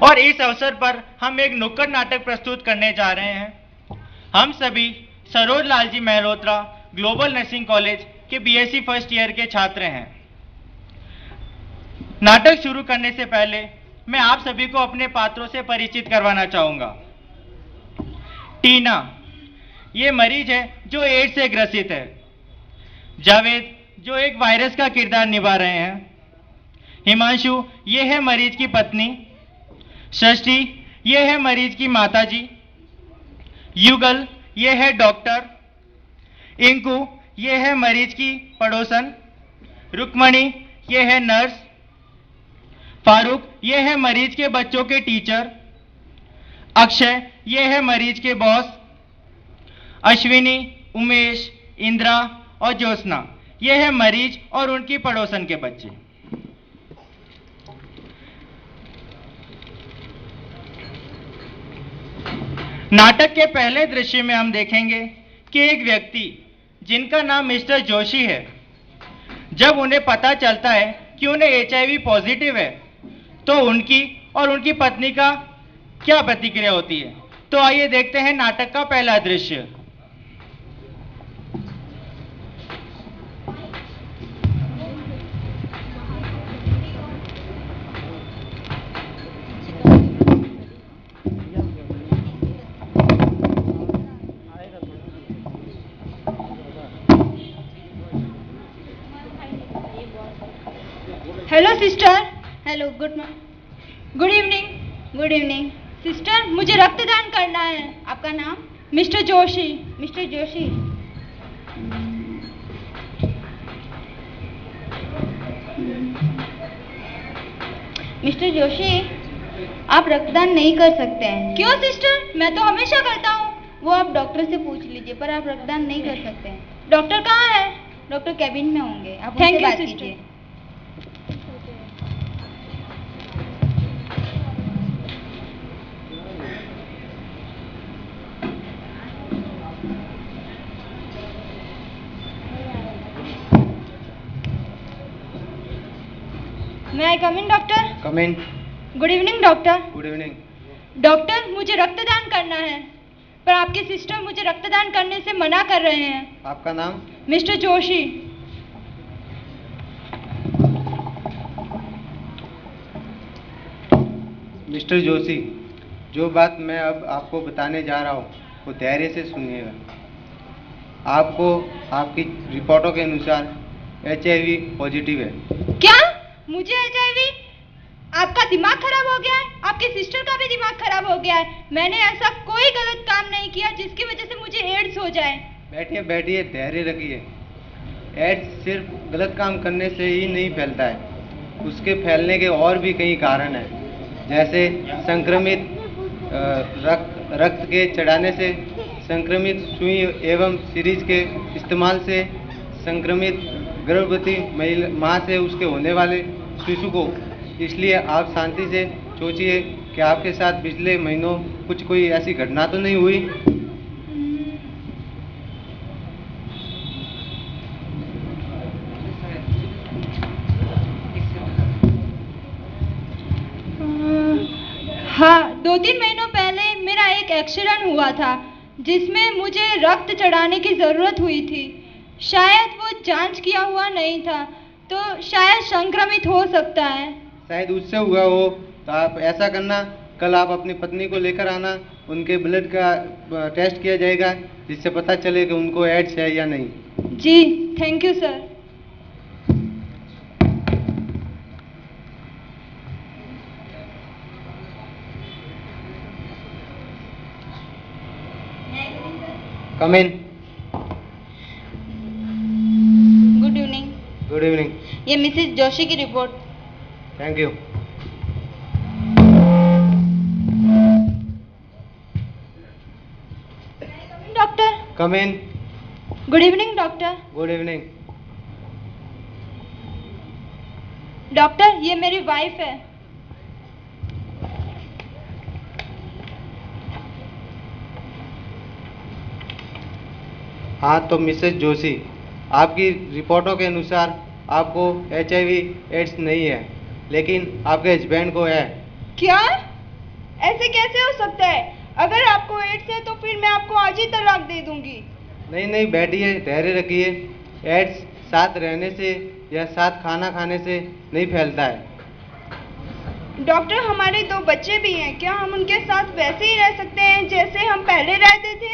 और इस अवसर पर हम एक नुक्कड़ नाटक प्रस्तुत करने जा रहे हैं। हम सभी Saroj Lal ji Mehrotra global nursing college के बीएससी फर्स्ट ईयर के छात्र हैं। नाटक शुरू करने से पहले मैं आप सभी को अपने पात्रों से परिचित करवाना चाहूंगा। टीना, ये मरीज है जो एड्स से ग्रसित है। जावेद, जो एक वायरस का किरदार निभा रहे हैं। हिमांशु, ये है मरीज की पत्नी। षष्ठी, ये है मरीज की माताजी। युगल, ये है डॉक्टर। इंकु, ये है मरीज की पड़ोसन। रुक्मणी, ये है नर्स। फारूक, ये है मरीज के बच्चों के टीचर। अक्षय, ये है मरीज के बॉस। अश्विनी, उमेश, इंद्रा और ज्योत्सना, ये है मरीज और उनकी पड़ोसन के बच्चे। नाटक के पहले दृश्य में हम देखेंगे कि एक व्यक्ति जिनका नाम मिस्टर जोशी है, जब उन्हें पता चलता है कि उन्हें एचआईवी पॉजिटिव है तो उनकी और उनकी पत्नी का क्या प्रतिक्रिया होती है। तो आइए देखते हैं नाटक का पहला दृश्य। Hello sister. Hello, good evening sister, मुझे रक्तदान करना है। आपका नाम? Mister Joshi. Mister Joshi, mister Joshi, आप रक्तदान नहीं कर सकते हैं। क्यों सिस्टर? मैं तो हमेशा करता हूँ। वो आप डॉक्टर से पूछ लीजिए, पर आप रक्तदान नहीं कर सकते हैं। डॉक्टर कहाँ है? डॉक्टर कैबिन में होंगे, आप उनसे बात कीजिए। May I come in, doctor? Come in. Good evening doctor. Good evening. Doctor, मुझे रक्तदान करना है, पर आपके सिस्टर मुझे रक्तदान करने से मना कर रहे हैं। आपका नाम? मिस्टर जोशी। मिस्टर जोशी, जो बात मैं अब आपको बताने जा रहा हूँ वो धैर्य से सुनिएगा। आपको आपकी रिपोर्टों के अनुसार एचआईवी पॉजिटिव है। क्या? मुझे एचआईवी? आपका दिमाग खराब हो गया है? आपके सिस्टर का भी दिमाग खराब हो गया है? मैंने ऐसा कोई गलत काम नहीं किया जिसकी वजह से मुझे एड्स हो जाए। बैठिए बैठिए, धैर्य रखिए। एड्स सिर्फ गलत काम करने से ही नहीं फैलता है, उसके फैलने के और भी कई कारण हैं, जैसे संक्रमित रक्त के चढ़ाने से, संक्रमित सुई एवं सीरीज के इस्तेमाल से, संक्रमित गर्भवती महिला माँ से उसके होने वाले शिशु को। इसलिए आप शांति से सोचिए कि आपके साथ पिछले महीनों कुछ कोई ऐसी घटना तो नहीं हुई। हाँ, 2-3 महीनों पहले मेरा एक एक्सीडेंट हुआ था जिसमें मुझे रक्त चढ़ाने की ज़रूरत हुई थी। शायद वो जांच किया हुआ नहीं था, तो शायद संक्रमित हो सकता है। शायद उससे हुआ हो, तो आप ऐसा करना, कल आप अपनी पत्नी को लेकर आना, उनके ब्लड का टेस्ट किया जाएगा जिससे पता चले कि उनको एड्स है या नहीं। जी, thank you sir. Come in. Good evening. Good evening. ये मिसेस जोशी की report. Thank you. Doctor. Come in. Good evening doctor. Good evening. Doctor, ये मेरी वाइफ है। हाँ, तो मिसेस जोशी, आपकी रिपोर्टों के अनुसार आपको एचआईवी एड्स नहीं है, लेकिन आपके हस्बैंड को है। क्या? ऐसे कैसे हो सकता है? अगर आपको एड्स है तो फिर मैं आपको आज ही तलाक दे दूंगी। नहीं नहीं, बैठिए, धैर्य रखिए। एड्स साथ रहने से या साथ खाना खाने से नहीं फैलता है। डॉक्टर, हमारे 2 बच्चे भी हैं, क्या हम उनके साथ वैसे ही रह सकते हैं जैसे हम पहले रहते थे?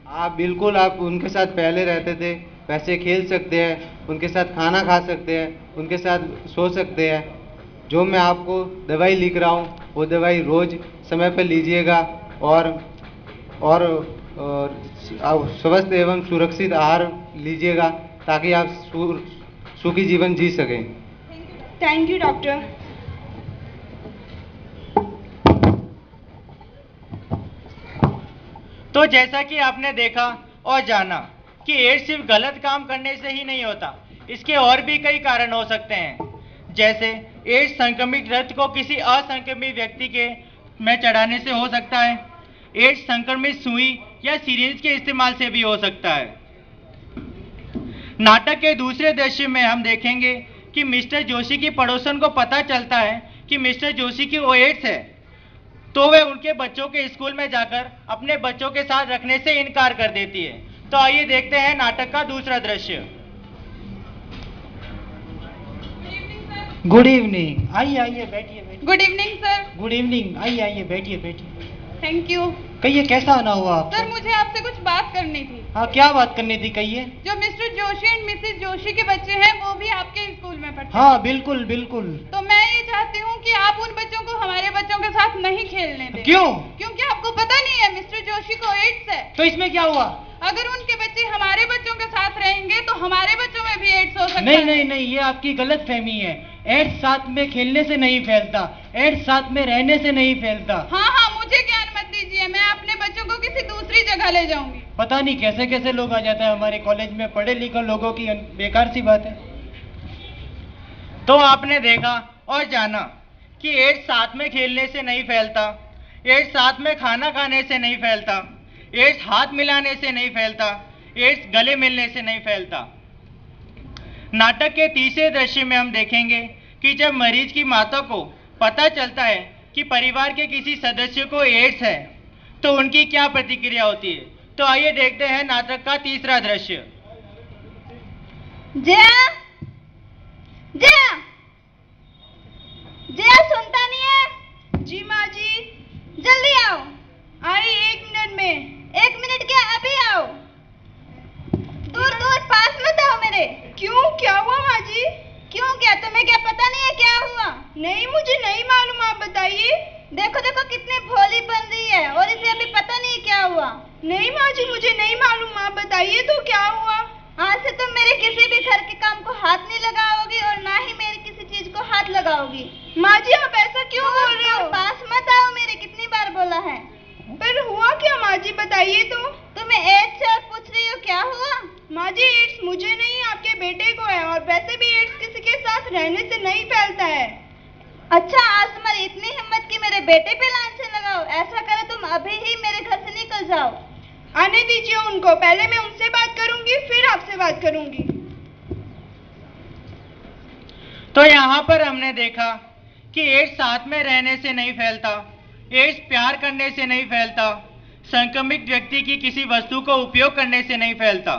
आप बिल्कुल, आप उनके साथ पहले रहते थे वैसे खेल सकते हैं, उनके साथ खाना खा सकते हैं, उनके साथ सो सकते हैं। जो मैं आपको दवाई लिख रहा हूँ वो दवाई रोज समय पर लीजिएगा और स्वस्थ एवं सुरक्षित आहार लीजिएगा ताकि आप सुखी जीवन जी सकें। Thank you doctor. तो जैसा कि आपने देखा और जाना कि एड्स सिर्फ गलत काम करने से ही नहीं होता, इसके और भी कई कारण हो सकते हैं। जैसे एड्स संक्रमित रक्त को किसी असंक्रमित व्यक्ति के में चढ़ाने से हो सकता है। एड्स संक्रमित सुई या सिरिंज के इस्तेमाल से भी हो सकता है। नाटक के दूसरे दृश्य में हम देखेंगे कि मिस्टर जोशी की पड़ोसन को पता चलता है कि मिस्टर जोशी की एड्स है, तो वे उनके बच्चों के स्कूल में जाकर अपने बच्चों के साथ रखने से इनकार कर देती है। तो आइए देखते हैं नाटक का दूसरा दृश्य। गुड इवनिंग, आइए आइए बैठिए। Good evening sir. Good evening, आइए आइए बैठिए। Thank you. कहिए कैसा आना हुआ आपको? सर, मुझे आपसे कुछ बात करनी थी। हाँ, क्या बात करनी थी, कहिए। जो mister Joshi and Mrs Joshi के बच्चे हैं वो भी आपके स्कूल में पढ़ते हैं। हाँ बिल्कुल बिल्कुल। तो मैं ये चाहती हूँ कि आप उन बच्चों को हमारे बच्चों के साथ नहीं खेलने दें। क्यों? क्योंकि आपको पता नहीं है मिस्टर जोशी को एड्स है। तो इसमें क्या हुआ? अगर उनके बच्चे हमारे बच्चों के साथ रहेंगे तो हमारे बच्चों में भी एड्स हो सकता है। नहीं नहीं नहीं, ये आपकी गलत फहमी है। एड्स साथ में खेलने से नहीं फैलता, एड्स साथ में रहने से नहीं फैलता। हाँ हाँ, मुझे ज्ञान मत दीजिए, मैं अपने बच्चों को किसी दूसरी जगह ले जाऊंगी। पता नहीं कैसे कैसे लोग आ जाते हैं हमारे कॉलेज में, पढ़े लिखे लोगों की बेकार सी बात है। तो आपने देखा और जाना कि एड्स साथ में खेलने से नहीं फैलता, एड्स साथ में खाना खाने से नहीं फैलता, एड्स हाथ मिलाने से नहीं फैलता, एड्स गले मिलने से नहीं फैलता। नाटक के तीसरे दृश्य में हम देखेंगे कि जब मरीज की माता को पता चलता है कि परिवार के किसी सदस्य को एड्स है तो उनकी क्या प्रतिक्रिया होती है। तो आइए देखते हैं नाटक का तीसरा दृश्य। जया, जया, जया सुनता नहीं है? जी माँ जी। जल्दी आओ। आई 1 मिनट में। 1 मिनट क्या, अभी आओ। दूर दूर, पास मत आओ मेरे। क्यों, क्या हुआ माँ जी? क्यों, क्या तुम्हें क्या पता नहीं है क्या हुआ? नहीं, मुझे नहीं मालूम, आप बताइए। देखो देखो कितनी भोली बन रही है और इसे अभी पता नहीं क्या हुआ। नहीं माँ जी, मुझे नहीं मालूम, आप बताइए तो क्या हुआ? आज से तुम मेरे किसी भी घर के काम को हाथ नहीं लगाओगी और ना ही मेरी किसी चीज को हाथ लगाओगी। माँ जी, आप ऐसा क्यों बोल रहे हो? पास मत आओ मेरे, कितनी बार बोला है। पर हुआ क्या माँ जी, बताइए तो। तुम्हें एड्स है और पूछ रही हो क्या हुआ? माँ जी, एड्स मुझे नहीं, आपके बेटे को है, और वैसे भी एड्स किसी के साथ रहने से नहीं फैलता है। अच्छा, आज तुम्हारी इतनी हिम्मत कि मेरे बेटे पे लांछन लगाओ। ऐसा करो, तुम अभी ही मेरे घर से निकल जाओ। आने दीजिए उनको, पहले मैं उनसे बात करूंगी फिर आपसे बात करूंगी। तो यहाँ पर हमने देखा कि एड्स साथ में रहने से नहीं फैलता, एड्स प्यार करने से नहीं फैलता, संक्रमित व्यक्ति की किसी वस्तु को उपयोग करने से नहीं फैलता।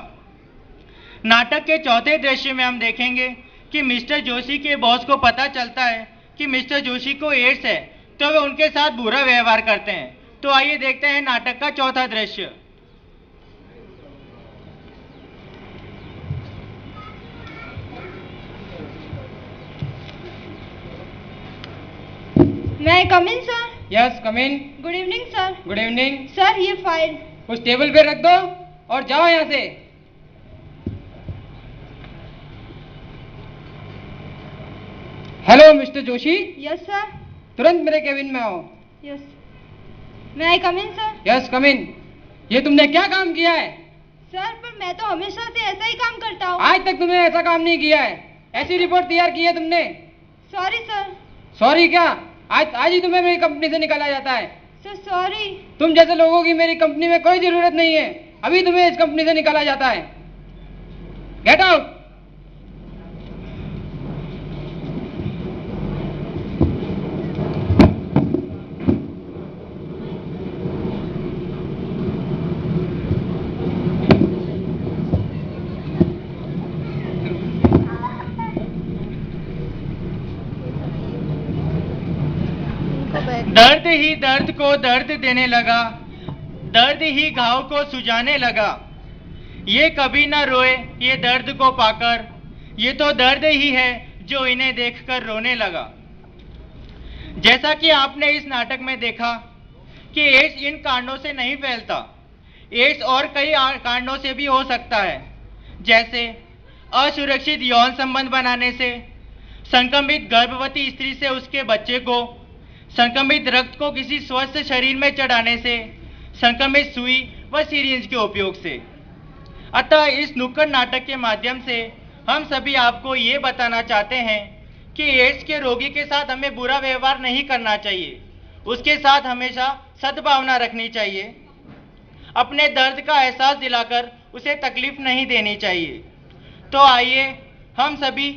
नाटक के चौथे दृश्य में हम देखेंगे कि मिस्टर जोशी के बॉस को पता चलता है कि मिस्टर जोशी को एड्स है, तो वे उनके साथ बुरा व्यवहार करते हैं। तो आइए देखते हैं नाटक का चौथा दृश्य। मैं come in sir? Yes come in. Good evening sir. Good evening. Sir, ये फाइल उस टेबल पे रख दो और जाओ यहाँ से। Hello mister Joshi, yes sir. तुरंत मेरे केबिन में आओ। यस। मैं आई कम इन सर? यस कम इन। ये तुमने क्या काम किया है? सर, पर मैं तो हमेशा से ऐसा ही काम करता हूँ। आज तक तुमने ऐसा काम नहीं किया है। ऐसी रिपोर्ट तैयार की है तुमने? Sorry sir. सॉरी क्या? आज ही तुम्हें मेरी कंपनी से निकाला जाता है। Sir sorry. तुम जैसे लोगों की मेरी कंपनी में कोई जरूरत नहीं है। अभी तुम्हें इस कंपनी से निकाला जाता है। Get out. दर्द ही दर्द को दर्द देने लगा, दर्द ही घाव को सुझाने लगा। ये कभी ना रोए ये दर्द को पाकर, ये तो दर्द ही है जो इन्हें देखकर रोने लगा। जैसा कि आपने इस नाटक में देखा कि एड्स इन कारणों से नहीं फैलता, एड्स और कई कारणों से भी हो सकता है, जैसे असुरक्षित यौन संबंध बनाने से, संक्रमित गर्भवती स्त्री से उसके बच्चे को, संक्रमित रक्त को किसी स्वस्थ शरीर में चढ़ाने से, संक्रमित सुई व सिरिंज के उपयोग से। अतः इस नुक्कड़ नाटक के माध्यम से हम सभी आपको ये बताना चाहते हैं कि एड्स के रोगी के साथ हमें बुरा व्यवहार नहीं करना चाहिए, उसके साथ हमेशा सद्भावना रखनी चाहिए, अपने दर्द का एहसास दिलाकर उसे तकलीफ नहीं देनी चाहिए। तो आइए हम सभी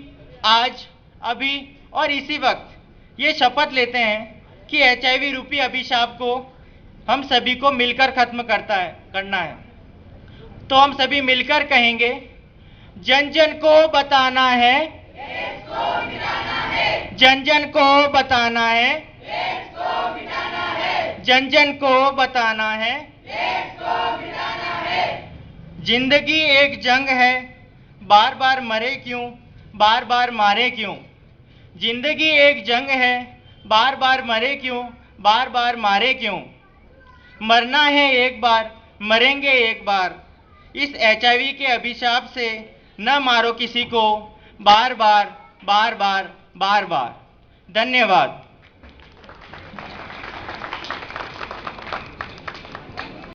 आज, अभी और इसी वक्त ये शपथ लेते हैं कि HIV रूपी अभिशाप को हम सभी को मिलकर खत्म करना है। तो हम सभी मिलकर कहेंगे, जन जन को बताना है, जन जन को बताना है, जन जन को बताना है। जिंदगी एक जंग है, बार बार मरे क्यों, बार बार मारे क्यों। जिंदगी एक जंग है, बार बार मरे क्यों, बार बार मारे क्यों। मरना है एक बार, मरेंगे एक बार। इस HIV के अभिशाप से न मारो किसी को, बार बार बार बार बार बार। धन्यवाद।